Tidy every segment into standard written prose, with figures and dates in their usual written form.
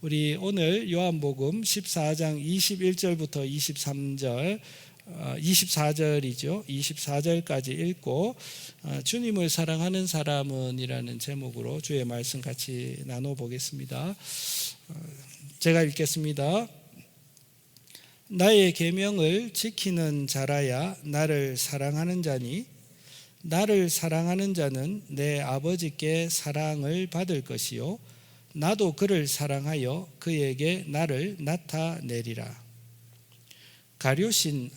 우리 오늘 요한복음 14장 21절부터 23절 24절이죠. 24절까지 읽고 주님을 사랑하는 사람은 이라는 제목으로 주의 말씀 같이 나눠보겠습니다. 제가 읽겠습니다. 나의 계명을 지키는 자라야 나를 사랑하는 자니 나를 사랑하는 자는 내 아버지께 사랑을 받을 것이요 나도 그를 사랑하여 그에게 나를 나타내리라. 가룟인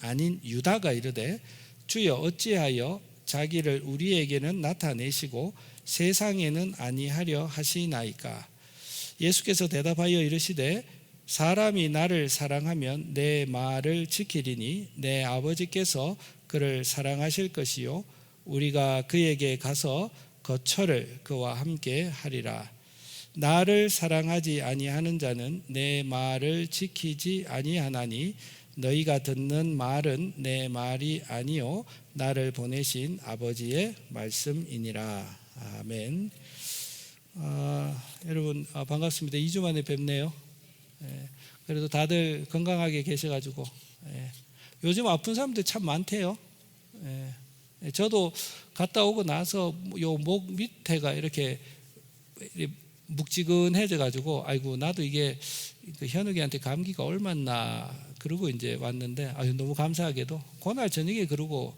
아닌 유다가 이르되 주여 어찌하여 자기를 우리에게는 나타내시고 세상에는 아니하려 하시나이까. 예수께서 대답하여 이르시되 사람이 나를 사랑하면 내 말을 지키리니 내 아버지께서 그를 사랑하실 것이요 우리가 그에게 가서 거처를 그와 함께 하리라. 나를 사랑하지 아니하는 자는 내 말을 지키지 아니하나니 너희가 듣는 말은 내 말이 아니요 나를 보내신 아버지의 말씀이니라. 아멘. 여러분 반갑습니다. 2주 만에 뵙네요. 그래도 다들 건강하게 계셔가지고 요즘 아픈 사람들 참 많대요. 저도 갔다 오고 나서 요 목 밑에가 이렇게 묵지근해져 가지고 아이고 나도 이게 현욱이한테 감기가 옮았나 그러고 이제 왔는데 너무 감사하게도 그날 저녁에 그러고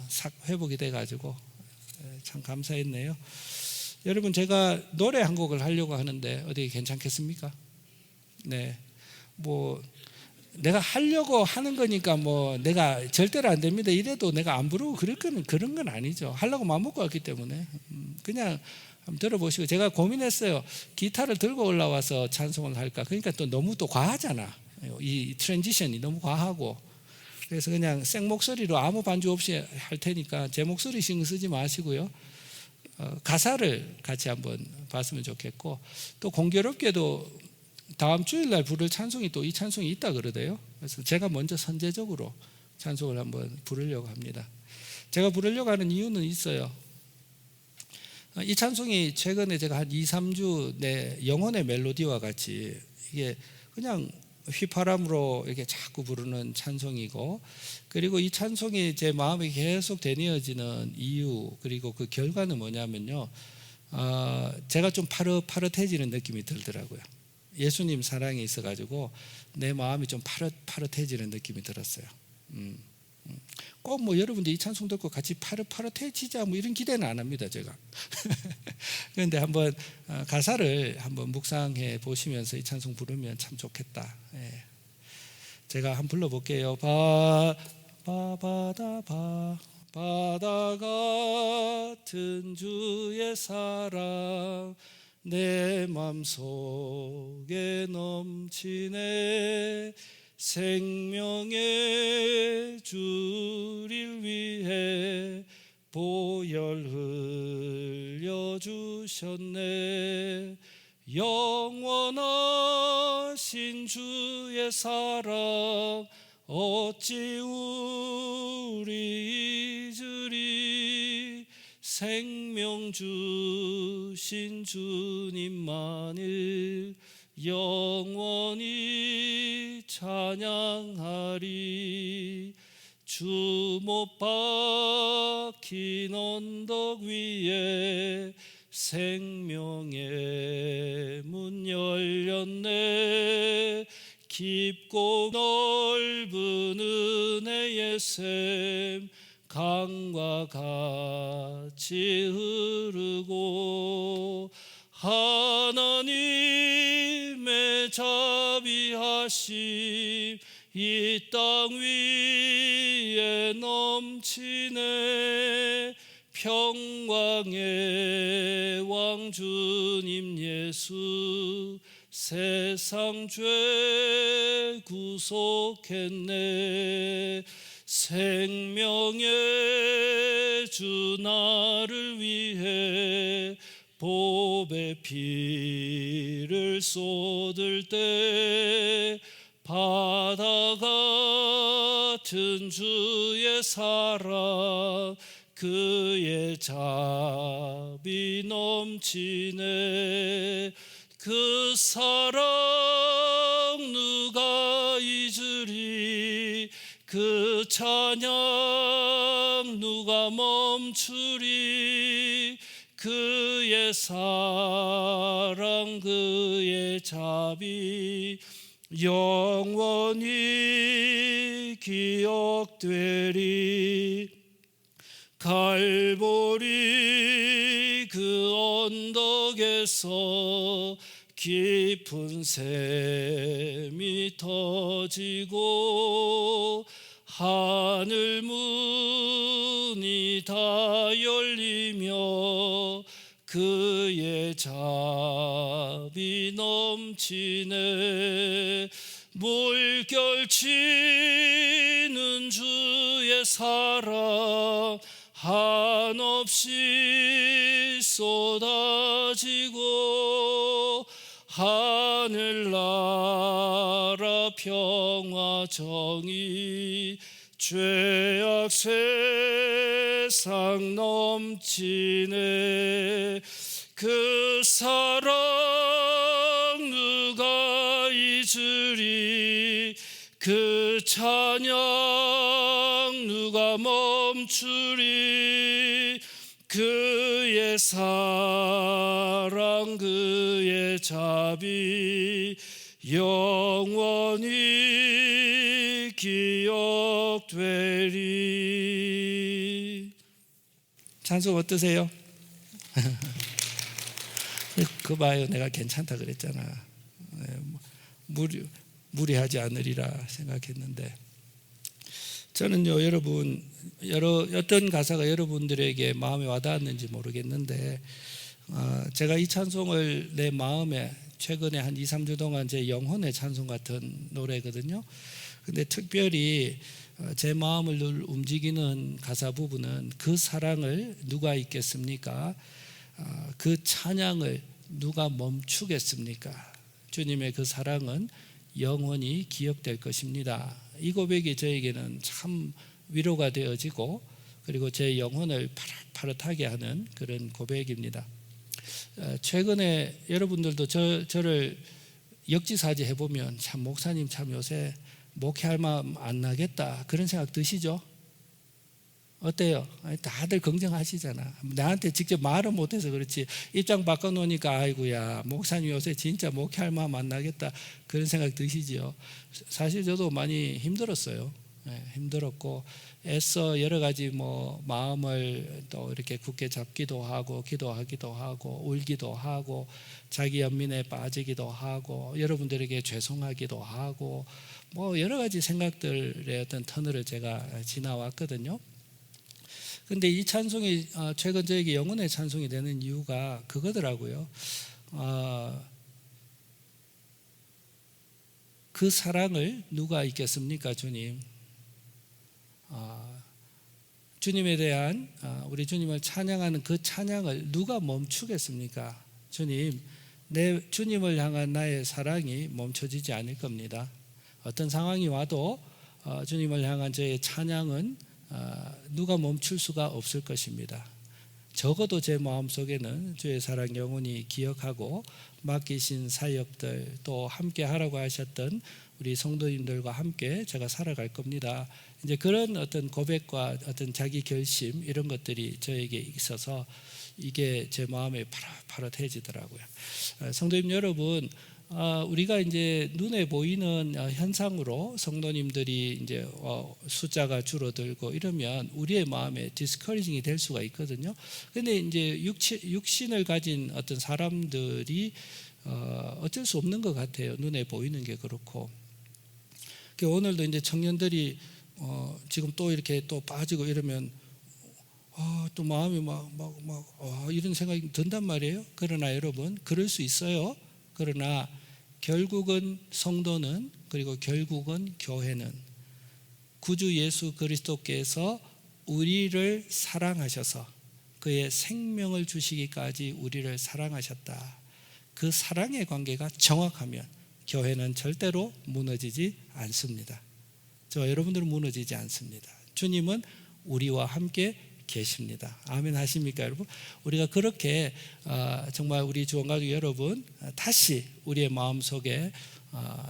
싹 회복이 돼 가지고 참 감사했네요. 여러분 제가 노래 한 곡을 하려고 하는데 어디 괜찮겠습니까? 네, 뭐 내가 하려고 하는 거니까 뭐 내가 절대로 안 됩니다 이래도 내가 안 부르고 그런 건 아니죠. 하려고 마음먹고 왔기 때문에 그냥 한번 들어보시고. 제가 고민했어요. 기타를 들고 올라와서 찬송을 할까. 그러니까 또 너무 또 과하잖아. 이 트랜지션이 너무 과하고. 그래서 그냥 생목소리로 아무 반주 없이 할 테니까 제 목소리 신경 쓰지 마시고요. 가사를 같이 한번 봤으면 좋겠고, 또 공교롭게도 다음 주일날 부를 찬송이 또 이 찬송이 있다 그러대요. 그래서 제가 먼저 선제적으로 찬송을 한번 부르려고 합니다. 제가 부르려고 하는 이유는 있어요. 이 찬송이 최근에 제가 한 2, 3주 내 영혼의 멜로디와 같이 이게 그냥 휘파람으로 이렇게 자꾸 부르는 찬송이고, 그리고 이 찬송이 제 마음에 계속 되뇌어지는 이유, 그리고 그 결과는 뭐냐면요, 제가 좀 파릇파릇해지는 느낌이 들더라고요. 예수님 사랑이 있어가지고 내 마음이 좀 파릇파릇해지는 느낌이 들었어요. 꼭 뭐 여러분들 이 찬송 듣고 같이 파릇파릇해지자 뭐 이런 기대는 안 합니다 제가. 그런데 한번 가사를 한번 묵상해 보시면서 이 찬송 부르면 참 좋겠다. 제가 한번 불러볼게요. 바다 같은 주의 사랑 내 맘속에 넘치네. 생명의 주를 위해 보혈 흘려주셨네. 영원하신 주의 사랑 어찌 우리 잊으리. 생명 주신 주님만을 영원히 찬양하리. 주 못 박힌 언덕 위에 생명의 문 열렸네. 깊고 넓은 은혜의 샘 강과 같이 흐르고 하나님의 자비하심 이 땅 위에 넘치네. 평강의 왕 주님 예수 세상 죄 구속했네. 생명의 주 나를 위해 보배 피를 쏟을 때 바다 같은 주의 사랑 그의 자비 넘치네. 그 사랑 누가 잊으리 그 찬양 누가 멈추리 그의 사랑 그의 자비 영원히 기억되리 갈보리 그 언덕에서 깊은 샘이 터지고 하늘 문이 다 열리며 그의 자비 넘치네 물결치는 주의 사랑 한없이 쏟아지고 하늘나라 평화 정의 죄악 세상 넘치네 그 사랑 누가 잊으리 그 찬양 누가 멈추리 그의 사랑 그의 자비 영원히 기억되리. 찬송 어떠세요? 그 봐요, 내가 괜찮다 그랬잖아. 무리하지 않으리라 생각했는데 저는요, 여러분 어떤 가사가 여러분들에게 마음에 와닿았는지 모르겠는데 제가 이 찬송을 내 마음에 최근에 한 2, 3주 동안 제 영혼의 찬송 같은 노래거든요. 근데 특별히 제 마음을 늘 움직이는 가사 부분은 그 사랑을 누가 잊겠습니까? 그 찬양을 누가 멈추겠습니까? 주님의 그 사랑은 영원히 기억될 것입니다. 이 고백이 저에게는 참 위로가 되어지고 그리고 제 영혼을 파릇파릇하게 하는 그런 고백입니다. 최근에 여러분들도 저를 역지사지 해보면 참 목사님 참 요새 목회할 마음 안 나겠다 그런 생각 드시죠? 어때요? 다들 긍정하시잖아. 나한테 직접 말은 못해서 그렇지 입장 바꿔놓으니까 아이고야 목사님 요새 진짜 목회할 마음 안 나겠다 그런 생각 드시지요. 사실 저도 많이 힘들었어요. 힘들었고 애써 여러 가지 마음을 또 이렇게 굳게 잡기도 하고 기도하기도 하고 울기도 하고 자기 연민에 빠지기도 하고 여러분들에게 죄송하기도 하고 여러 가지 생각들의 어떤 터널을 제가 지나왔거든요. 근데 이 찬송이 최근 저에게 영혼의 찬송이 되는 이유가 그거더라고요. 그 사랑을 누가 잊겠습니까, 주님? 주님에 대한 우리 주님을 찬양하는 그 찬양을 누가 멈추겠습니까? 주님을 향한 나의 사랑이 멈춰지지 않을 겁니다. 어떤 상황이 와도 주님을 향한 저의 찬양은 누가 멈출 수가 없을 것입니다. 적어도 제 마음속에는 주의 사랑 영원히 기억하고 맡기신 사역들 또 함께 하라고 하셨던 우리 성도님들과 함께 제가 살아갈 겁니다. 이제 그런 어떤 고백과 어떤 자기 결심 이런 것들이 저에게 있어서 이게 제 마음에 파릇파릇해지더라고요. 성도님 여러분, 우리가 이제 눈에 보이는 현상으로 성도님들이 이제 숫자가 줄어들고 이러면 우리의 마음에 디스커리징이 될 수가 있거든요. 근데 이제 육신을 가진 어떤 사람들이 어쩔 수 없는 것 같아요. 눈에 보이는 게 그렇고. 오늘도 이제 청년들이 지금 또 이렇게 또 빠지고 이러면 또 마음이 이런 생각이 든단 말이에요. 그러나 여러분, 그럴 수 있어요. 그러나 결국은 성도는 그리고 결국은 교회는 구주 예수 그리스도께서 우리를 사랑하셔서 그의 생명을 주시기까지 우리를 사랑하셨다. 그 사랑의 관계가 정확하면 교회는 절대로 무너지지 않습니다. 여러분들은 무너지지 않습니다. 주님은 우리와 함께 계십니다. 아멘 하십니까, 여러분? 우리가 그렇게 정말 우리 주원가족 여러분 다시 우리의 마음속에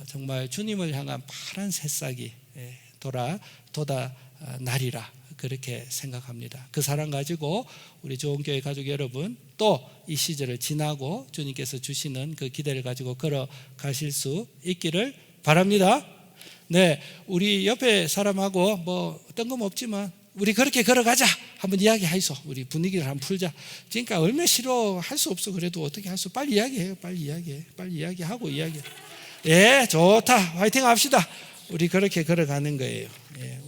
정말 주님을 향한 파란 새싹이 돋아 나리라, 그렇게 생각합니다. 그 사랑 가지고 우리 좋은교회 가족 여러분 또 이 시절을 지나고 주님께서 주시는 그 기대를 가지고 걸어가실 수 있기를 바랍니다. 네, 우리 옆에 사람하고 뭐 뜬금없지만 우리 그렇게 걸어가자 한번 이야기하이소. 우리 분위기를 한번 풀자. 그러니까 얼마 싫어 할 수 없어. 그래도 어떻게 할 수, 빨리 이야기해요. 빨리 이야기하고 예, 좋다, 화이팅 합시다. 우리 그렇게 걸어가는 거예요. 예.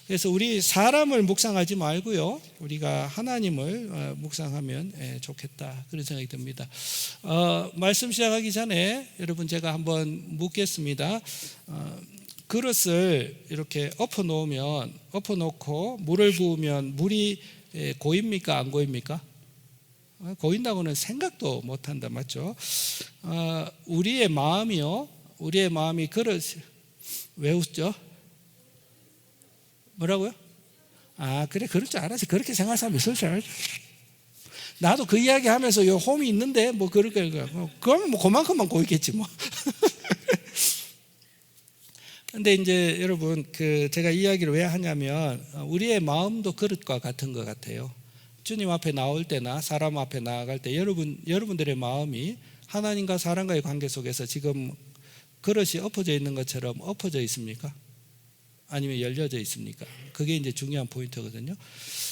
그래서 우리 사람을 묵상하지 말고요, 우리가 하나님을 묵상하면 좋겠다, 그런 생각이 듭니다. 말씀 시작하기 전에 여러분 제가 한번 묻겠습니다. 그릇을 이렇게 엎어놓고 물을 부으면 물이 고입니까, 안 고입니까? 고인다고는 생각도 못한다, 맞죠? 우리의 마음이 그릇, 왜 웃죠? 뭐라고요? 그래, 그럴 줄 알았지. 그렇게 생각할 사람이 있을 줄 알았지. 나도 그 이야기 하면서 요 홈이 있는데 뭐 그러면 뭐 그만큼만 고있겠지 뭐. 근데 이제 여러분, 제가 이야기를 왜 하냐면 우리의 마음도 그릇과 같은 것 같아요. 주님 앞에 나올 때나 사람 앞에 나아갈 때 여러분들의 마음이 하나님과 사람과의 관계 속에서 지금 그릇이 엎어져 있는 것처럼 엎어져 있습니까? 아니면 열려져 있습니까? 그게 이제 중요한 포인트거든요.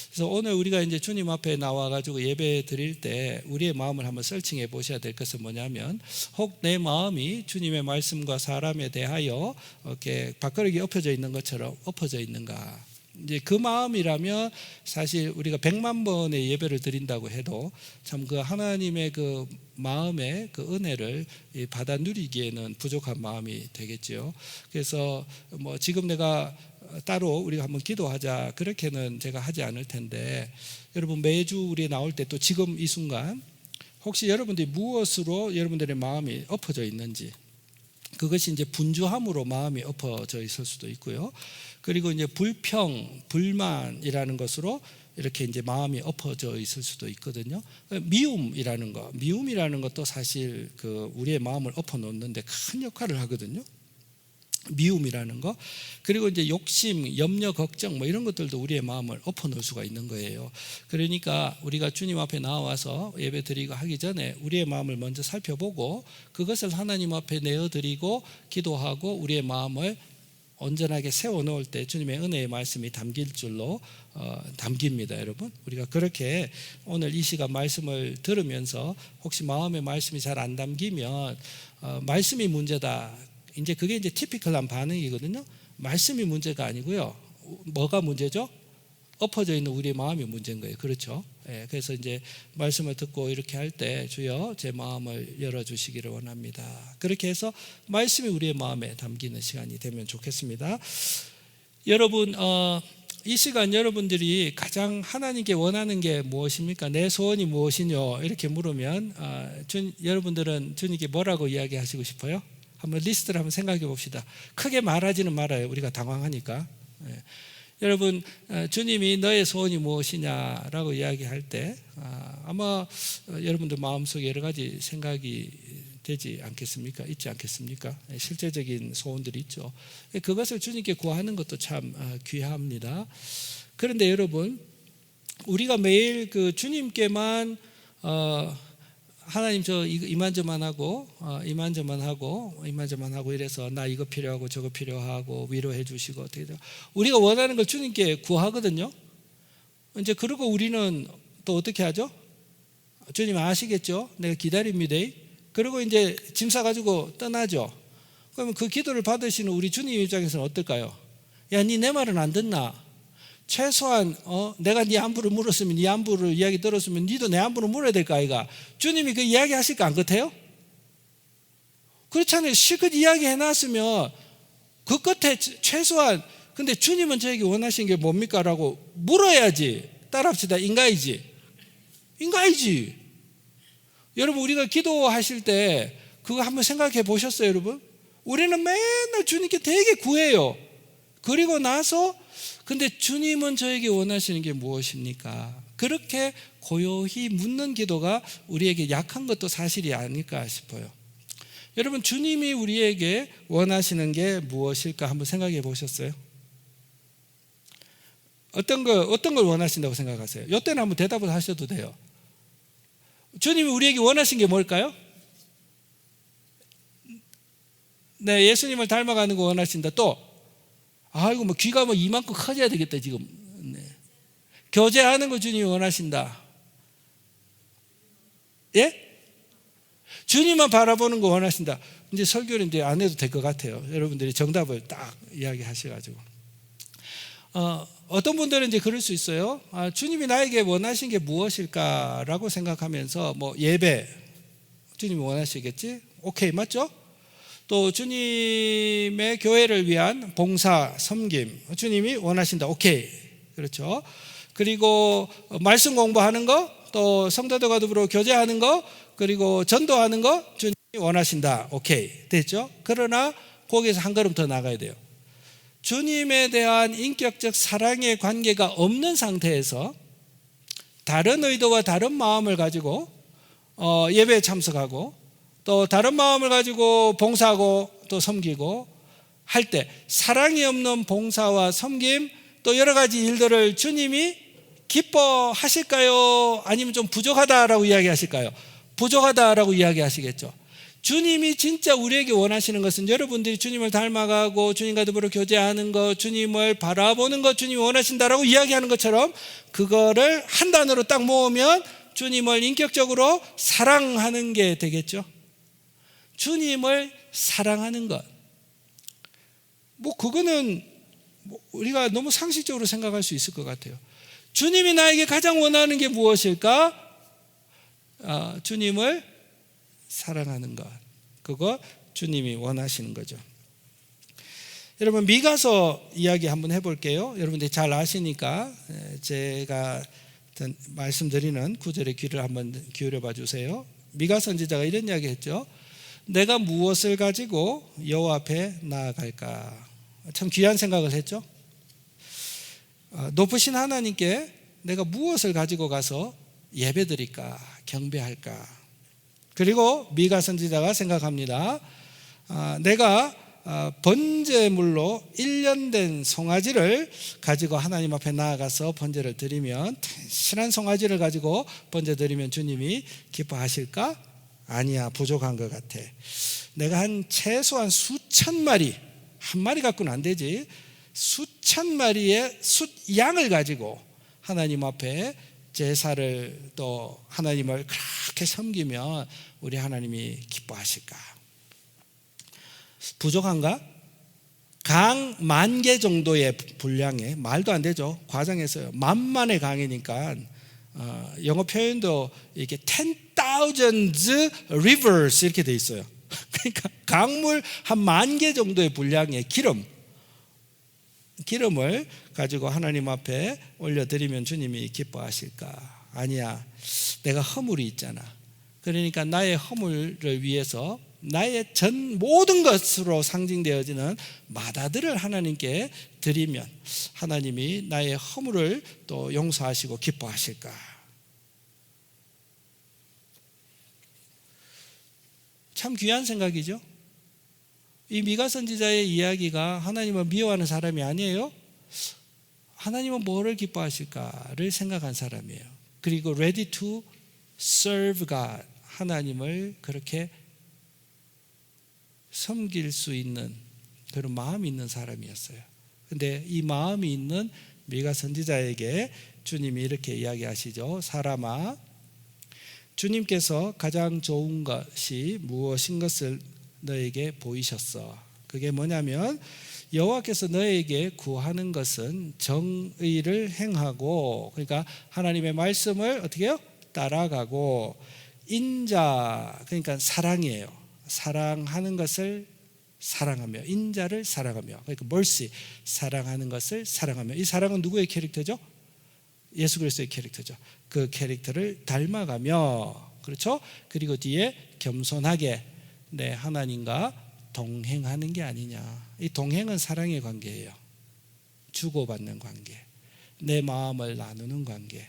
그래서 오늘 우리가 이제 주님 앞에 나와가지고 예배 드릴 때 우리의 마음을 한번 서칭해 보셔야 될 것은 뭐냐면, 혹 내 마음이 주님의 말씀과 사람에 대하여 이렇게 밥그릇이 엎어져 있는 것처럼 엎어져 있는가? 이제 그 마음이라면 사실 우리가 100만 번의 예배를 드린다고 해도 참 그 하나님의 그 마음의 그 은혜를 받아 누리기에는 부족한 마음이 되겠죠. 그래서 뭐 지금 내가 따로 우리가 한번 기도하자 그렇게는 제가 하지 않을 텐데, 여러분 매주 우리 나올 때 또 지금 이 순간 혹시 여러분들이 무엇으로 여러분들의 마음이 엎어져 있는지, 그것이 이제 분주함으로 마음이 엎어져 있을 수도 있고요. 그리고 이제 불평, 불만이라는 것으로 이렇게 이제 마음이 엎어져 있을 수도 있거든요. 미움이라는 것도 사실 우리의 마음을 엎어놓는데 큰 역할을 하거든요. 미움이라는 거. 그리고 이제 욕심, 염려, 걱정 뭐 이런 것들도 우리의 마음을 엎어놓을 수가 있는 거예요. 그러니까 우리가 주님 앞에 나와서 예배 드리고 하기 전에 우리의 마음을 먼저 살펴보고 그것을 하나님 앞에 내어드리고 기도하고 우리의 마음을 온전하게 세워놓을 때 주님의 은혜의 말씀이 담길 줄로 담깁니다, 여러분. 우리가 그렇게 오늘 이 시간 말씀을 들으면서 혹시 마음의 말씀이 잘 안 담기면 말씀이 문제다, 이제 그게 이제 티피컬한 반응이거든요. 말씀이 문제가 아니고요. 뭐가 문제죠? 엎어져 있는 우리의 마음이 문제인 거예요. 그렇죠? 예, 그래서 이제 말씀을 듣고 이렇게 할 때 주여 제 마음을 열어주시기를 원합니다. 그렇게 해서 말씀이 우리의 마음에 담기는 시간이 되면 좋겠습니다. 여러분, 이 시간 여러분들이 가장 하나님께 원하는 게 무엇입니까? 내 소원이 무엇이뇨? 이렇게 물으면 여러분들은 주님께 뭐라고 이야기하시고 싶어요? 한번 리스트를 한번 생각해 봅시다. 크게 말하지는 말아요. 우리가 당황하니까. 예. 여러분, 주님이 너의 소원이 무엇이냐라고 이야기할 때 아마 여러분들 마음속에 여러 가지 생각이 되지 않겠습니까? 있지 않겠습니까? 실제적인 소원들이 있죠. 그것을 주님께 구하는 것도 참 귀합니다. 그런데 여러분, 우리가 매일 주님께만 하나님 저 이만저만 하고 이만저만 하고 이래서 나 이거 필요하고 저거 필요하고 위로해 주시고 어떻게 돼요? 우리가 원하는 걸 주님께 구하거든요. 이제 그러고 우리는 또 어떻게 하죠? 주님 아시겠죠? 내가 기다립니다. 그리고 이제 짐 싸가지고 떠나죠. 그러면 그 기도를 받으시는 우리 주님 입장에서는 어떨까요? 야, 니 내 말은 안 듣나? 최소한 내가 네 안부를 물었으면, 네 안부를 이야기 들었으면 니도 내 안부를 물어야 될 거 아이가. 주님이 그 이야기 하실 거 안 같아요? 그렇잖아요. 실컷 이야기 해놨으면 그 끝에 최소한 근데 주님은 저에게 원하시는 게 뭡니까? 라고 물어야지. 따라합시다. 인가이지. 여러분, 우리가 기도하실 때 그거 한번 생각해 보셨어요, 여러분? 우리는 맨날 주님께 되게 구해요. 그리고 나서 근데 주님은 저에게 원하시는 게 무엇입니까? 그렇게 고요히 묻는 기도가 우리에게 약한 것도 사실이 아닐까 싶어요. 여러분, 주님이 우리에게 원하시는 게 무엇일까 한번 생각해 보셨어요? 어떤 걸 원하신다고 생각하세요? 이때는 한번 대답을 하셔도 돼요. 주님이 우리에게 원하신 게 뭘까요? 네, 예수님을 닮아가는 거 원하신다. 또, 아이고, 뭐 귀가 뭐 이만큼 커져야 되겠다, 지금. 네. 교제하는 거 주님이 원하신다. 예? 주님만 바라보는 거 원하신다. 이제 설교를 이제 안 해도 될 것 같아요. 여러분들이 정답을 딱 이야기하셔가지고. 어떤 분들은 이제 그럴 수 있어요. 주님이 나에게 원하신 게 무엇일까라고 생각하면서 뭐 예배, 주님이 원하시겠지? 오케이, 맞죠? 또 주님의 교회를 위한 봉사, 섬김, 주님이 원하신다. 오케이, 그렇죠? 그리고 말씀 공부하는 거, 또 성도들과 더불어 교제하는 거, 그리고 전도하는 거 주님이 원하신다. 오케이, 됐죠? 그러나 거기에서 한 걸음 더 나가야 돼요. 주님에 대한 인격적 사랑의 관계가 없는 상태에서 다른 의도와 다른 마음을 가지고 예배에 참석하고 또 다른 마음을 가지고 봉사하고 또 섬기고 할 때 사랑이 없는 봉사와 섬김 또 여러 가지 일들을 주님이 기뻐하실까요? 아니면 좀 부족하다라고 이야기하실까요? 부족하다라고 이야기하시겠죠. 주님이 진짜 우리에게 원하시는 것은 여러분들이 주님을 닮아가고 주님과 더불어 교제하는 것, 주님을 바라보는 것, 주님이 원하신다라고 이야기하는 것처럼 그거를 한 단어로 딱 모으면 주님을 인격적으로 사랑하는 게 되겠죠. 주님을 사랑하는 것. 뭐 그거는 우리가 너무 상식적으로 생각할 수 있을 것 같아요. 주님이 나에게 가장 원하는 게 무엇일까? 주님을 사랑하는 것. 그거 주님이 원하시는 거죠. 여러분, 미가서 이야기 한번 해볼게요. 여러분들이 잘 아시니까 제가 말씀드리는 구절에 귀를 한번 기울여 봐 주세요. 미가 선지자가 이런 이야기 했죠. 내가 무엇을 가지고 여호와 앞에 나아갈까? 참 귀한 생각을 했죠. 높으신 하나님께 내가 무엇을 가지고 가서 예배드릴까? 경배할까? 그리고 미가 선지자가 생각합니다. 내가 번제물로 1년 된 송아지를 가지고 하나님 앞에 나아가서 번제를 드리면, 신한 송아지를 가지고 번제 드리면 주님이 기뻐하실까? 아니야, 부족한 것 같아. 내가 최소한 수천 마리, 한 마리 갖고는 안 되지, 수천 마리의 숫양을 가지고 하나님 앞에 제사를 또 하나님을 그렇게 섬기면 우리 하나님이 기뻐하실까? 부족한가? 강 10,000개 정도의 분량에, 말도 안 되죠. 과장해서요. 만만의 강이니까 영어 표현도 이렇게 10,000 rivers 이렇게 돼 있어요. 그러니까 강물 한 10,000개 정도의 분량의 기름을 가지고 하나님 앞에 올려드리면 주님이 기뻐하실까? 아니야, 내가 허물이 있잖아. 그러니까 나의 허물을 위해서 나의 전 모든 것으로 상징되어지는 마다들을 하나님께 드리면 하나님이 나의 허물을 또 용서하시고 기뻐하실까? 참 귀한 생각이죠. 이 미가 선지자의 이야기가 하나님을 미워하는 사람이 아니에요. 하나님은 뭐를 기뻐하실까를 생각한 사람이에요. 그리고 ready to serve God, 하나님을 그렇게 섬길 수 있는 그런 마음이 있는 사람이었어요. 그런데 이 마음이 있는 미가 선지자에게 주님이 이렇게 이야기하시죠. 사람아, 주님께서 가장 좋은 것이 무엇인 것을 너에게 보이셨어. 그게 뭐냐면 여호와께서 너에게 구하는 것은 정의를 행하고, 그러니까 하나님의 말씀을 어떻게 해요? 따라가고, 인자, 그러니까 사랑이에요. 사랑하는 것을 사랑하며, 인자를 사랑하며, 그러니까 mercy, 사랑하는 것을 사랑하며. 이 사랑은 누구의 캐릭터죠? 예수 그리스도의 캐릭터죠. 그 캐릭터를 닮아가며, 그렇죠? 그리고 뒤에 겸손하게 내 하나님과 동행하는 게 아니냐. 이 동행은 사랑의 관계예요. 주고받는 관계, 내 마음을 나누는 관계.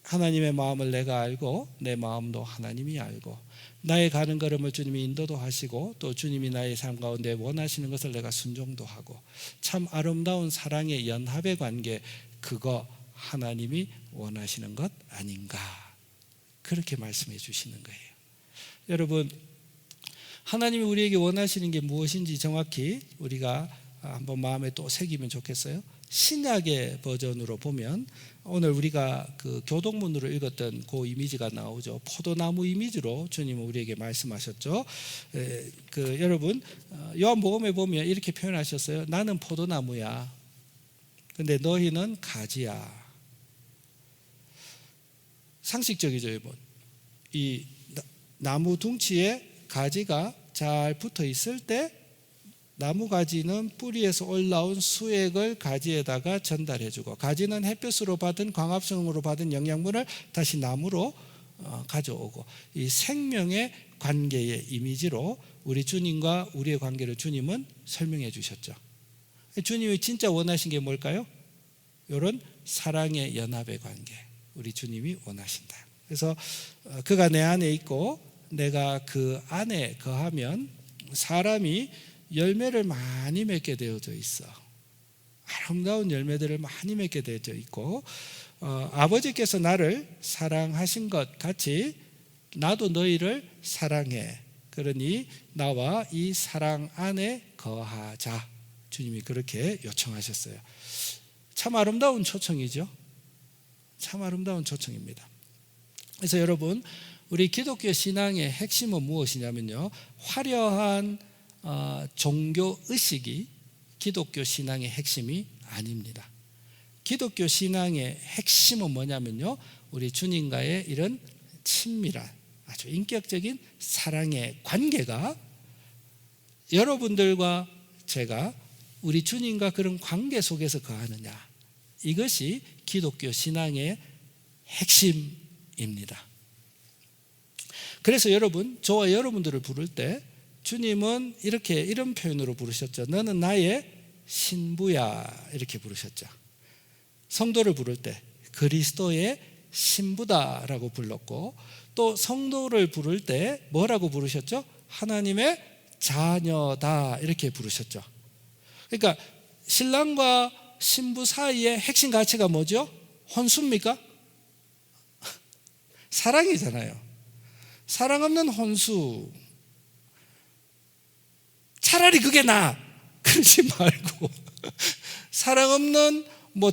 하나님의 마음을 내가 알고 내 마음도 하나님이 알고, 나의 가는 걸음을 주님이 인도도 하시고, 또 주님이 나의 삶 가운데 원하시는 것을 내가 순종도 하고, 참 아름다운 사랑의 연합의 관계, 그거 하나님이 원하시는 것 아닌가, 그렇게 말씀해 주시는 거예요. 여러분, 하나님이 우리에게 원하시는 게 무엇인지 정확히 우리가 한번 마음에 또 새기면 좋겠어요. 신약의 버전으로 보면 오늘 우리가 그 교동문으로 읽었던 그 이미지가 나오죠. 포도나무 이미지로 주님은 우리에게 말씀하셨죠. 여러분, 요한복음에 보면 이렇게 표현하셨어요. 나는 포도나무야, 근데 너희는 가지야. 상식적이죠, 여러분. 이 나무 둥치에 가지가 잘 붙어 있을 때 나무 가지는 뿌리에서 올라온 수액을 가지에다가 전달해주고, 가지는 햇볕으로 받은 광합성으로 받은 영양분을 다시 나무로 가져오고, 이 생명의 관계의 이미지로 우리 주님과 우리의 관계를 주님은 설명해 주셨죠. 주님이 진짜 원하신 게 뭘까요? 이런 사랑의 연합의 관계, 우리 주님이 원하신다. 그래서 그가 내 안에 있고 내가 그 안에 거하면 사람이 열매를 많이 맺게 되어져 있어. 아름다운 열매들을 많이 맺게 되어져 있고, 아버지께서 나를 사랑하신 것 같이 나도 너희를 사랑해. 그러니 나와 이 사랑 안에 거하자. 주님이 그렇게 요청하셨어요. 참 아름다운 초청이죠. 참 아름다운 초청입니다. 그래서 여러분, 우리 기독교 신앙의 핵심은 무엇이냐면요, 화려한 종교 의식이 기독교 신앙의 핵심이 아닙니다. 기독교 신앙의 핵심은 뭐냐면요, 우리 주님과의 이런 친밀한 아주 인격적인 사랑의 관계가, 여러분들과 제가 우리 주님과 그런 관계 속에서 거하느냐, 이것이 기독교 신앙의 핵심입니다. 그래서 여러분, 저와 여러분들을 부를 때 주님은 이런 표현으로 부르셨죠. 너는 나의 신부야, 이렇게 부르셨죠. 성도를 부를 때 그리스도의 신부다라고 불렀고, 또 성도를 부를 때 뭐라고 부르셨죠? 하나님의 자녀다, 이렇게 부르셨죠. 그러니까 신랑과 신부 사이의 핵심 가치가 뭐죠? 혼수입니까? 사랑이잖아요. 사랑 없는 혼수, 차라리 그게 나아, 그러지 말고 사랑 없는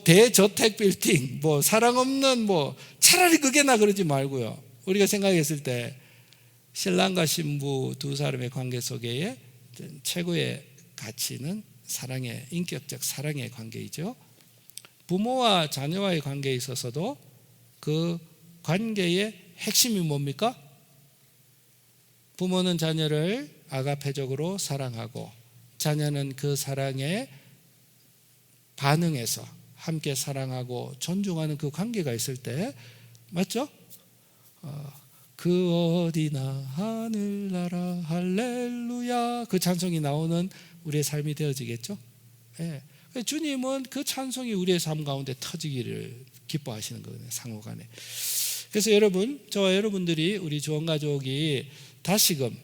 대저택 빌딩, 사랑 없는 차라리 그게 나, 그러지 말고요. 우리가 생각했을 때 신랑과 신부 두 사람의 관계 속에 최고의 가치는 사랑의, 인격적 사랑의 관계이죠. 부모와 자녀와의 관계에 있어서도 그 관계의 핵심이 뭡니까? 부모는 자녀를 아가페적으로 사랑하고, 자녀는 그 사랑에 반응해서 함께 사랑하고 존중하는 그 관계가 있을 때, 맞죠? 그 어디나 하늘나라 할렐루야, 그 찬송이 나오는 우리의 삶이 되어지겠죠. 예. 주님은 그 찬송이 우리의 삶 가운데 터지기를 기뻐하시는 거거든요, 상호간에. 그래서 여러분, 저와 여러분들이, 우리 주원가족이 다시금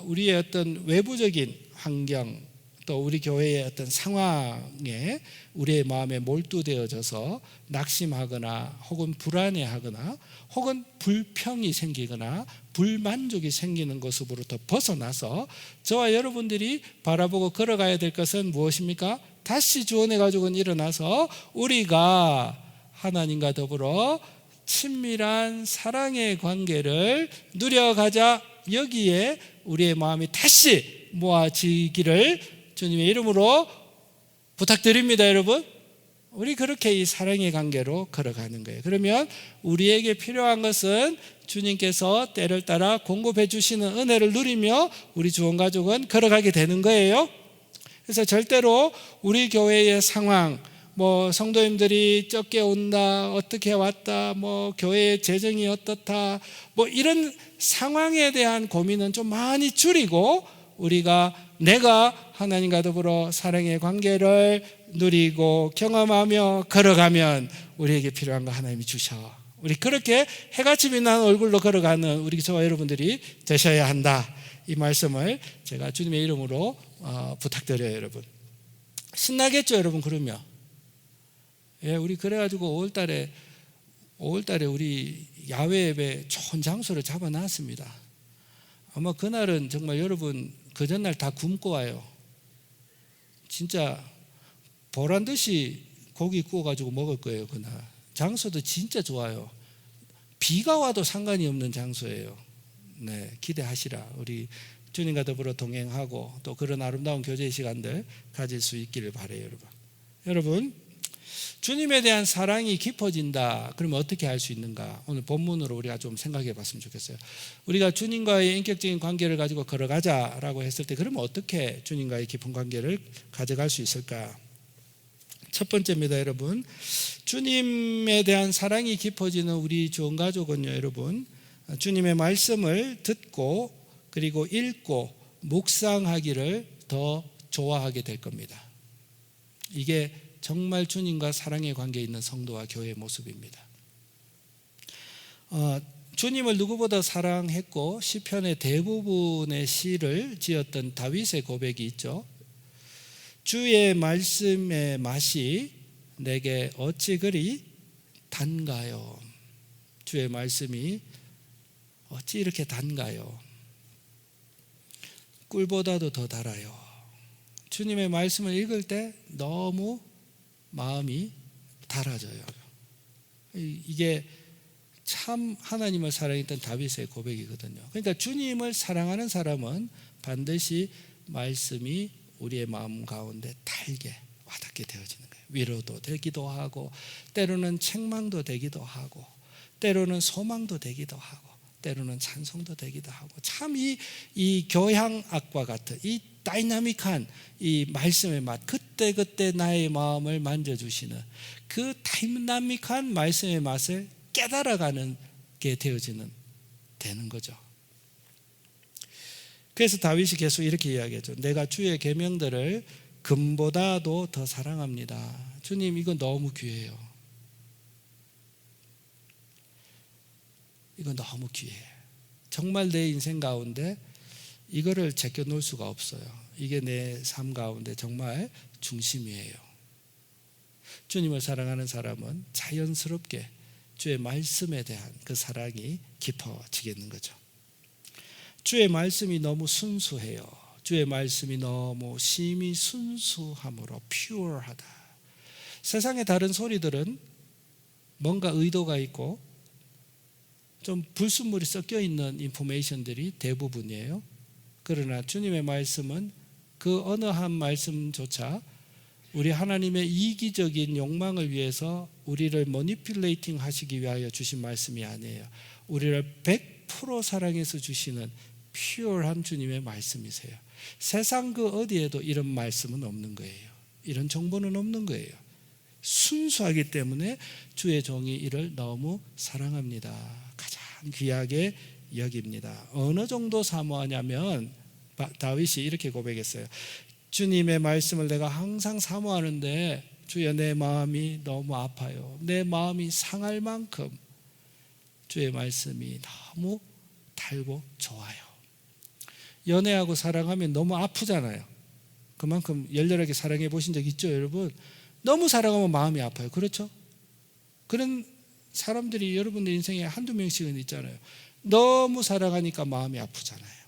우리의 어떤 외부적인 환경, 또 우리 교회의 어떤 상황에 우리의 마음에 몰두되어져서 낙심하거나 혹은 불안해하거나 혹은 불평이 생기거나 불만족이 생기는 것으로부터 벗어나서 저와 여러분들이 바라보고 걸어가야 될 것은 무엇입니까? 다시 주원의 가족은 일어나서 우리가 하나님과 더불어 친밀한 사랑의 관계를 누려가자, 여기에 우리의 마음이 다시 모아지기를 주님의 이름으로 부탁드립니다. 여러분, 우리 그렇게 이 사랑의 관계로 걸어가는 거예요. 그러면 우리에게 필요한 것은 주님께서 때를 따라 공급해 주시는 은혜를 누리며 우리 주원가족은 걸어가게 되는 거예요. 그래서 절대로 우리 교회의 상황, 성도님들이 적게 온다, 어떻게 왔다, 교회의 재정이 어떻다, 이런 상황에 대한 고민은 좀 많이 줄이고, 내가 하나님과 더불어 사랑의 관계를 누리고 경험하며 걸어가면 우리에게 필요한 거 하나님이 주셔. 우리 그렇게 해같이 빛나는 얼굴로 걸어가는 우리 저와 여러분들이 되셔야 한다. 이 말씀을 제가 주님의 이름으로 부탁드려요, 여러분. 신나겠죠, 여러분? 그러면 우리 그래가지고 5월달에 우리 야외 예배 좋은 장소를 잡아놨습니다. 아마 그날은 정말 여러분 그 전날 다 굶고 와요. 진짜 보란 듯이 고기 구워가지고 먹을 거예요, 그날. 장소도 진짜 좋아요. 비가 와도 상관이 없는 장소예요. 네, 기대하시라. 우리 주님과 더불어 동행하고 또 그런 아름다운 교제의 시간들 가질 수 있기를 바라요, 여러분. 주님에 대한 사랑이 깊어진다. 그러면 어떻게 할 수 있는가? 오늘 본문으로 우리가 좀 생각해 봤으면 좋겠어요. 우리가 주님과의 인격적인 관계를 가지고 걸어가자라고 했을 때 그러면 어떻게 주님과의 깊은 관계를 가져갈 수 있을까? 첫 번째입니다, 여러분. 주님에 대한 사랑이 깊어지는 우리 주원 가족은요, 여러분, 주님의 말씀을 듣고 그리고 읽고 묵상하기를 더 좋아하게 될 겁니다. 이게 정말 주님과 사랑의 관계에 있는 성도와 교회의 모습입니다. 주님을 누구보다 사랑했고 시편의 대부분의 시를 지었던 다윗의 고백이 있죠. 주의 말씀의 맛이 내게 어찌 그리 단가요. 주의 말씀이 어찌 이렇게 단가요. 꿀보다도 더 달아요. 주님의 말씀을 읽을 때 너무 마음이 달아져요. 이게 참 하나님을 사랑했던 다윗의 고백이거든요. 그러니까 주님을 사랑하는 사람은 반드시 말씀이 우리의 마음 가운데 달게 와닿게 되어지는 거예요. 위로도 되기도 하고 때로는 책망도 되기도 하고 때로는 소망도 되기도 하고 때로는 찬송도 되기도 하고 참 이 교향악과 같은 이 다이나믹한 이 말씀의 맛, 그때 나의 마음을 만져주시는 그 다이나믹한 말씀의 맛을 깨달아가는 게 되는 거죠. 그래서 다윗이 계속 이렇게 이야기하죠. 내가 주의 계명들을 금보다도 더 사랑합니다. 주님, 이거 너무 귀해요. 이거 너무 귀해요. 정말 내 인생 가운데 이거를 제껴놓을 수가 없어요. 이게 내 삶 가운데 정말 중심이에요. 주님을 사랑하는 사람은 자연스럽게 주의 말씀에 대한 그 사랑이 깊어지겠는 거죠. 주의 말씀이 너무 순수해요. 주의 말씀이 너무 심히 순수함으로 퓨어하다. 세상의 다른 소리들은 뭔가 의도가 있고 좀 불순물이 섞여 있는 인포메이션들이 대부분이에요. 그러나 주님의 말씀은 그 어느 한 말씀조차 우리 하나님의 이기적인 욕망을 위해서 우리를 머니플레이팅 하시기 위하여 주신 말씀이 아니에요. 우리를 100% 사랑해서 주시는 퓨어한 주님의 말씀이세요. 세상 그 어디에도 이런 말씀은 없는 거예요. 이런 정보는 없는 거예요. 순수하기 때문에 주의 종이 이를 너무 사랑합니다. 가장 귀하게 여깁니다. 어느 정도 사모하냐면 다윗이 이렇게 고백했어요. 주님의 말씀을 내가 항상 사모하는데 주여 내 마음이 너무 아파요. 내 마음이 상할 만큼 주의 말씀이 너무 달고 좋아요. 연애하고 사랑하면 너무 아프잖아요. 그만큼 열렬하게 사랑해 보신 적 있죠, 여러분? 너무 사랑하면 마음이 아파요. 그렇죠? 그런 사람들이 여러분의 인생에 한두 명씩은 있잖아요. 너무 사랑하니까 마음이 아프잖아요.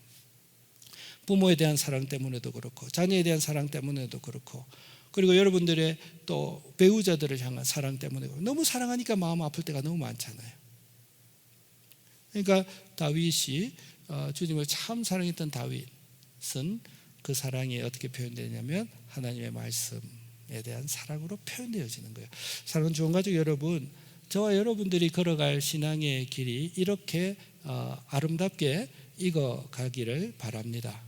부모에 대한 사랑 때문에도 그렇고 자녀에 대한 사랑 때문에도 그렇고 그리고 여러분들의 또 배우자들을 향한 사랑 때문에 너무 사랑하니까 마음 아플 때가 너무 많잖아요. 그러니까 다윗이 주님을 참 사랑했던 다윗은 그 사랑이 어떻게 표현되냐면 하나님의 말씀에 대한 사랑으로 표현되어지는 거예요. 사랑하는 주원가족 여러분, 저와 여러분들이 걸어갈 신앙의 길이 이렇게 아름답게 익어가기를 바랍니다.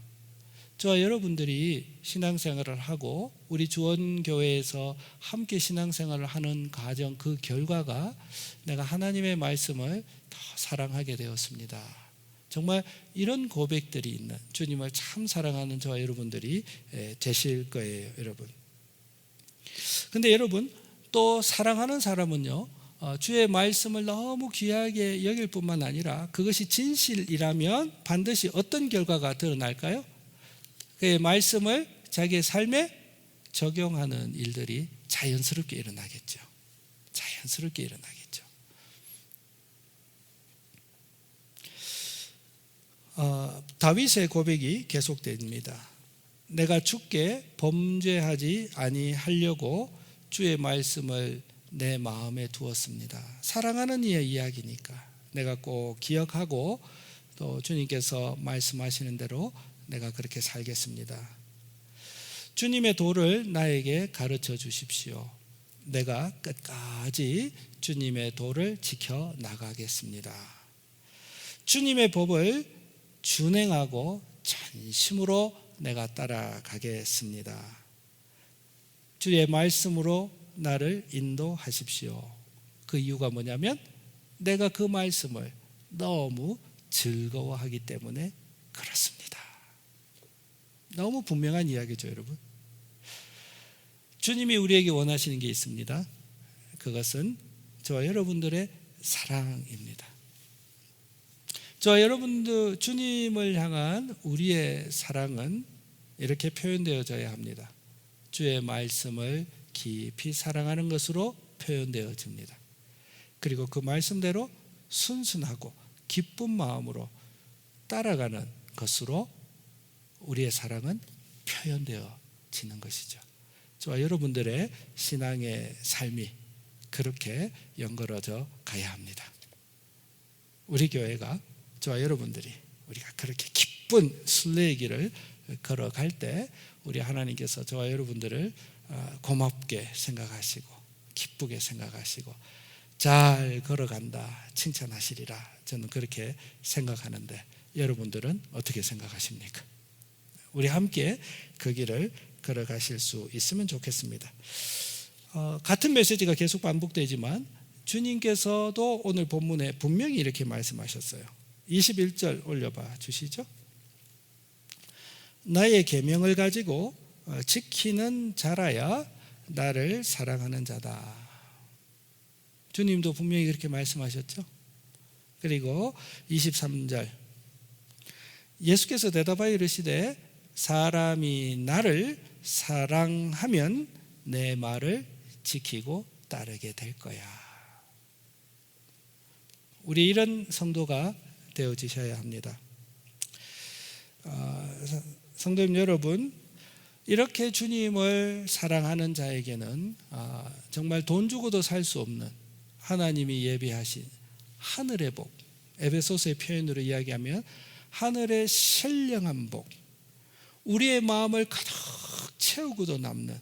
저와 여러분들이 신앙생활을 하고 우리 주원교회에서 함께 신앙생활을 하는 과정 그 결과가 내가 하나님의 말씀을 더 사랑하게 되었습니다. 정말 이런 고백들이 있는 주님을 참 사랑하는 저와 여러분들이 되실 거예요, 여러분. 근데 여러분, 또 사랑하는 사람은요, 주의 말씀을 너무 귀하게 여길 뿐만 아니라 그것이 진실이라면 반드시 어떤 결과가 드러날까요? 그의 말씀을 자기의 삶에 적용하는 일들이 자연스럽게 일어나겠죠. 자연스럽게 일어나겠죠. 다윗의 고백이 계속됩니다. 내가 주께 범죄하지 아니하려고 주의 말씀을 내 마음에 두었습니다. 사랑하는 이의 이야기니까 내가 꼭 기억하고 또 주님께서 말씀하시는 대로 내가 그렇게 살겠습니다. 주님의 도를 나에게 가르쳐 주십시오. 내가 끝까지 주님의 도를 지켜 나가겠습니다. 주님의 법을 준행하고 전심으로 내가 따라가겠습니다. 주의 말씀으로 나를 인도하십시오. 그 이유가 뭐냐면 내가 그 말씀을 너무 즐거워하기 때문에 그렇습니다. 너무 분명한 이야기죠, 여러분. 주님이 우리에게 원하시는 게 있습니다. 그것은 저와 여러분들의 사랑입니다. 저와 여러분들 주님을 향한 우리의 사랑은 이렇게 표현되어져야 합니다. 주의 말씀을 깊이 사랑하는 것으로 표현되어집니다. 그리고 그 말씀대로 순순하고 기쁜 마음으로 따라가는 것으로 우리의 사랑은 표현되어지는 것이죠. 저와 여러분들의 신앙의 삶이 그렇게 연결어져 가야 합니다. 우리 교회가 저와 여러분들이 우리가 그렇게 기쁜 순례의 길을 걸어갈 때 우리 하나님께서 저와 여러분들을 고맙게 생각하시고 기쁘게 생각하시고 잘 걸어간다 칭찬하시리라, 저는 그렇게 생각하는데 여러분들은 어떻게 생각하십니까? 우리 함께 그 길을 걸어가실 수 있으면 좋겠습니다. 같은 메시지가 계속 반복되지만 주님께서도 오늘 본문에 분명히 이렇게 말씀하셨어요. 21절 올려봐 주시죠. 나의 계명을 가지고 지키는 자라야 나를 사랑하는 자다. 주님도 분명히 그렇게 말씀하셨죠. 그리고 23절 예수께서 대답하여 이르시되 사람이 나를 사랑하면 내 말을 지키고 따르게 될 거야. 우리 이런 성도가 되어지셔야 합니다. 성도님 여러분, 이렇게 주님을 사랑하는 자에게는 정말 돈 주고도 살 수 없는 하나님이 예비하신 하늘의 복, 에베소서의 표현으로 이야기하면 하늘의 신령한 복, 우리의 마음을 가득 채우고도 남는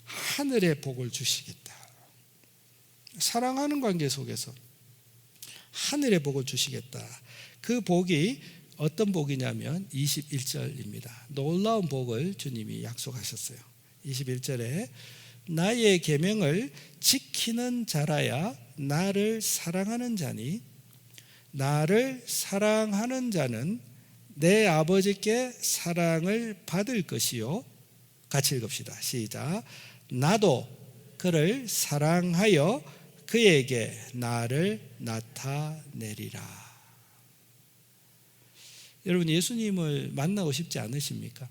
하늘의 복을 주시겠다. 사랑하는 관계 속에서 하늘의 복을 주시겠다. 그 복이 어떤 복이냐면 21절입니다. 놀라운 복을 주님이 약속하셨어요. 21절에 나의 계명을 지키는 자라야 나를 사랑하는 자니 나를 사랑하는 자는 내 아버지께 사랑을 받을 것이요. 같이 읽읍시다. 시작. 나도 그를 사랑하여 그에게 나를 나타내리라. 여러분, 예수님을 만나고 싶지 않으십니까?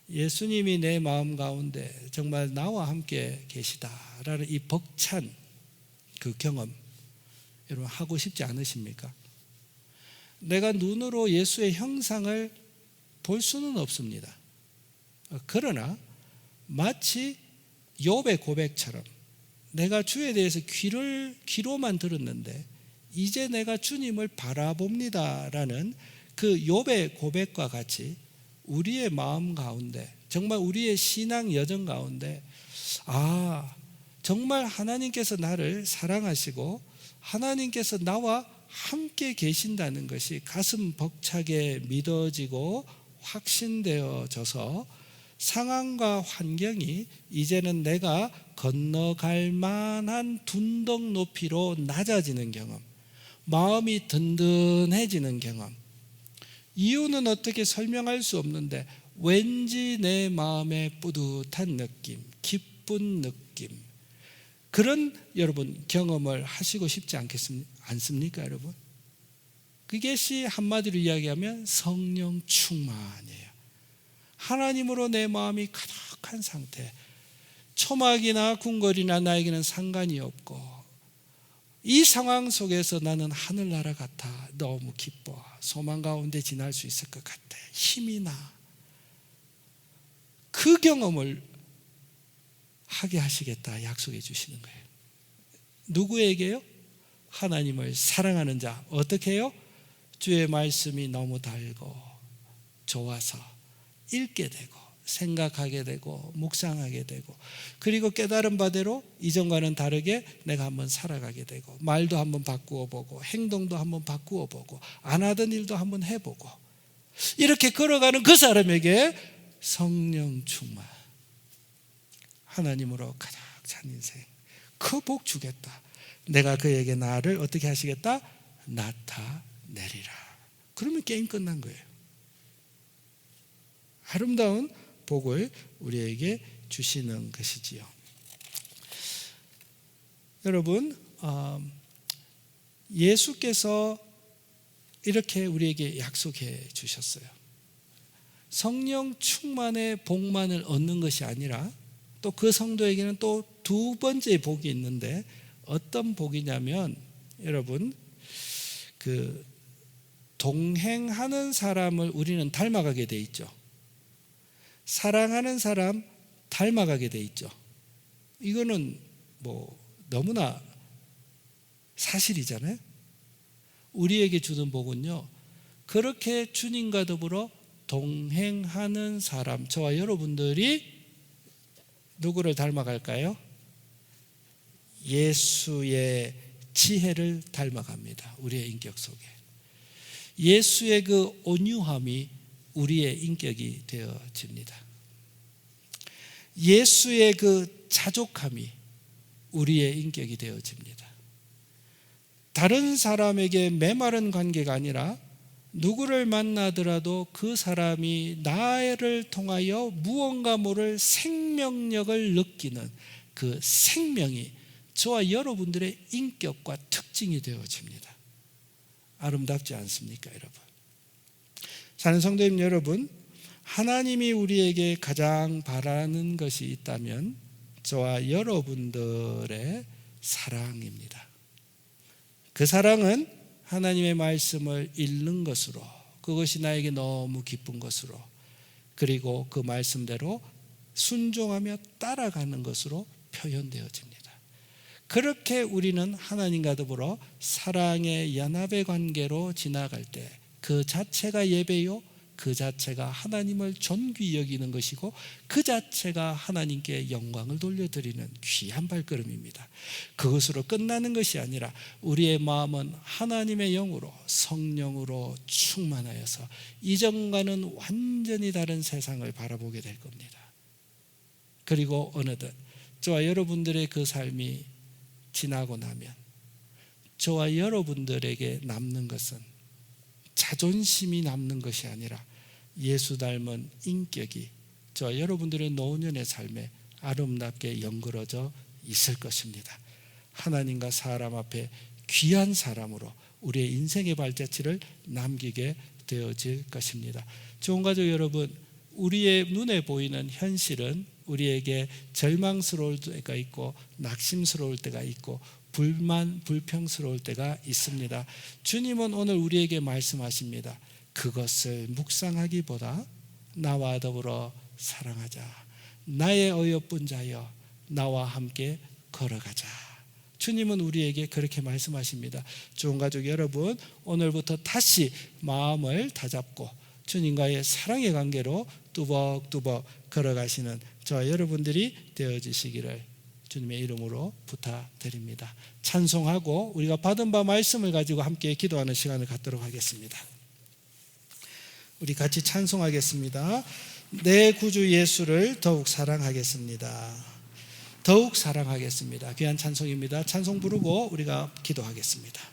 예수님이 내 마음 가운데 정말 나와 함께 계시다라는 이 벅찬 그 경험 여러분 하고 싶지 않으십니까? 내가 눈으로 예수의 형상을 볼 수는 없습니다. 그러나 마치 욥의 고백처럼 내가 주에 대해서 귀로만 들었는데 이제 내가 주님을 바라봅니다라는 그 욥의 고백과 같이 우리의 마음 가운데, 정말 우리의 신앙 여정 가운데 정말 하나님께서 나를 사랑하시고 하나님께서 나와 함께 계신다는 것이 가슴 벅차게 믿어지고 확신되어져서 상황과 환경이 이제는 내가 건너갈 만한 둔덕 높이로 낮아지는 경험, 마음이 든든해지는 경험. 이유는 어떻게 설명할 수 없는데 왠지 내 마음에 뿌듯한 느낌, 기쁜 느낌, 그런 여러분 경험을 하시고 싶지 않습니까 여러분? 그것이 한마디로 이야기하면 성령 충만이에요. 하나님으로 내 마음이 가득한 상태. 초막이나 궁궐이나 나에게는 상관이 없고 이 상황 속에서 나는 하늘나라 같아. 너무 기뻐. 소망 가운데 지날 수 있을 것 같아. 힘이 나. 그 경험을 하게 하시겠다 약속해 주시는 거예요. 누구에게요? 하나님을 사랑하는 자. 어떻게 해요? 주의 말씀이 너무 달고 좋아서 읽게 되고 생각하게 되고 묵상하게 되고 그리고 깨달은 바대로 이전과는 다르게 내가 한번 살아가게 되고 말도 한번 바꾸어 보고 행동도 한번 바꾸어 보고 안 하던 일도 한번 해보고 이렇게 걸어가는 그 사람에게 성령 충만, 하나님으로 가득 찬 인생, 그 복 주겠다. 내가 그에게 나를 어떻게 하시겠다? 나타내리라. 그러면 게임 끝난 거예요. 아름다운 복을 우리에게 주시는 것이지요. 여러분, 예수께서 이렇게 우리에게 약속해 주셨어요. 성령 충만의 복만을 얻는 것이 아니라 또 그 성도에게는 또 두 번째 복이 있는데 어떤 복이냐면 여러분, 그 동행하는 사람을 우리는 닮아가게 돼 있죠. 사랑하는 사람 닮아가게 돼 있죠. 이거는 뭐 너무나 사실이잖아요. 우리에게 주는 복은요, 그렇게 주님과 더불어 동행하는 사람, 저와 여러분들이 누구를 닮아갈까요? 예수의 지혜를 닮아갑니다. 우리의 인격 속에 예수의 그 온유함이 우리의 인격이 되어집니다. 예수의 그 자족함이 우리의 인격이 되어집니다. 다른 사람에게 메마른 관계가 아니라 누구를 만나더라도 그 사람이 나를 통하여 무언가 모를 생명력을 느끼는 그 생명이 저와 여러분들의 인격과 특징이 되어집니다. 아름답지 않습니까, 여러분? 사는 성도님 여러분, 하나님이 우리에게 가장 바라는 것이 있다면 저와 여러분들의 사랑입니다. 그 사랑은 하나님의 말씀을 읽는 것으로, 그것이 나에게 너무 기쁜 것으로, 그리고 그 말씀대로 순종하며 따라가는 것으로 표현되어집니다. 그렇게 우리는 하나님과 더불어 사랑의 연합의 관계로 지나갈 때 그 자체가 예배요, 그 자체가 하나님을 존귀히 여기는 것이고 그 자체가 하나님께 영광을 돌려드리는 귀한 발걸음입니다. 그것으로 끝나는 것이 아니라 우리의 마음은 하나님의 영으로, 성령으로 충만하여서 이전과는 완전히 다른 세상을 바라보게 될 겁니다. 그리고 어느덧 저와 여러분들의 그 삶이 지나고 나면 저와 여러분들에게 남는 것은 자존심이 남는 것이 아니라 예수 닮은 인격이 저와 여러분들의 노년의 삶에 아름답게 연그러져 있을 것입니다. 하나님과 사람 앞에 귀한 사람으로 우리의 인생의 발자취를 남기게 되어질 것입니다. 좋은 가족 여러분, 우리의 눈에 보이는 현실은 우리에게 절망스러울 때가 있고 낙심스러울 때가 있고 불평스러울 때가 있습니다. 주님은 오늘 우리에게 말씀하십니다. 그것을 묵상하기보다 나와 더불어 사랑하자. 나의 어여쁜 자여 나와 함께 걸어가자. 주님은 우리에게 그렇게 말씀하십니다. 좋은 가족 여러분, 오늘부터 다시 마음을 다잡고 주님과의 사랑의 관계로 뚜벅뚜벅 걸어가시는 저와 여러분들이 되어주시기를 주님의 이름으로 부탁드립니다. 찬송하고 우리가 받은 바 말씀을 가지고 함께 기도하는 시간을 갖도록 하겠습니다. 우리 같이 찬송하겠습니다. 내 구주 예수를 더욱 사랑하겠습니다. 더욱 사랑하겠습니다. 귀한 찬송입니다. 찬송 부르고 우리가 기도하겠습니다.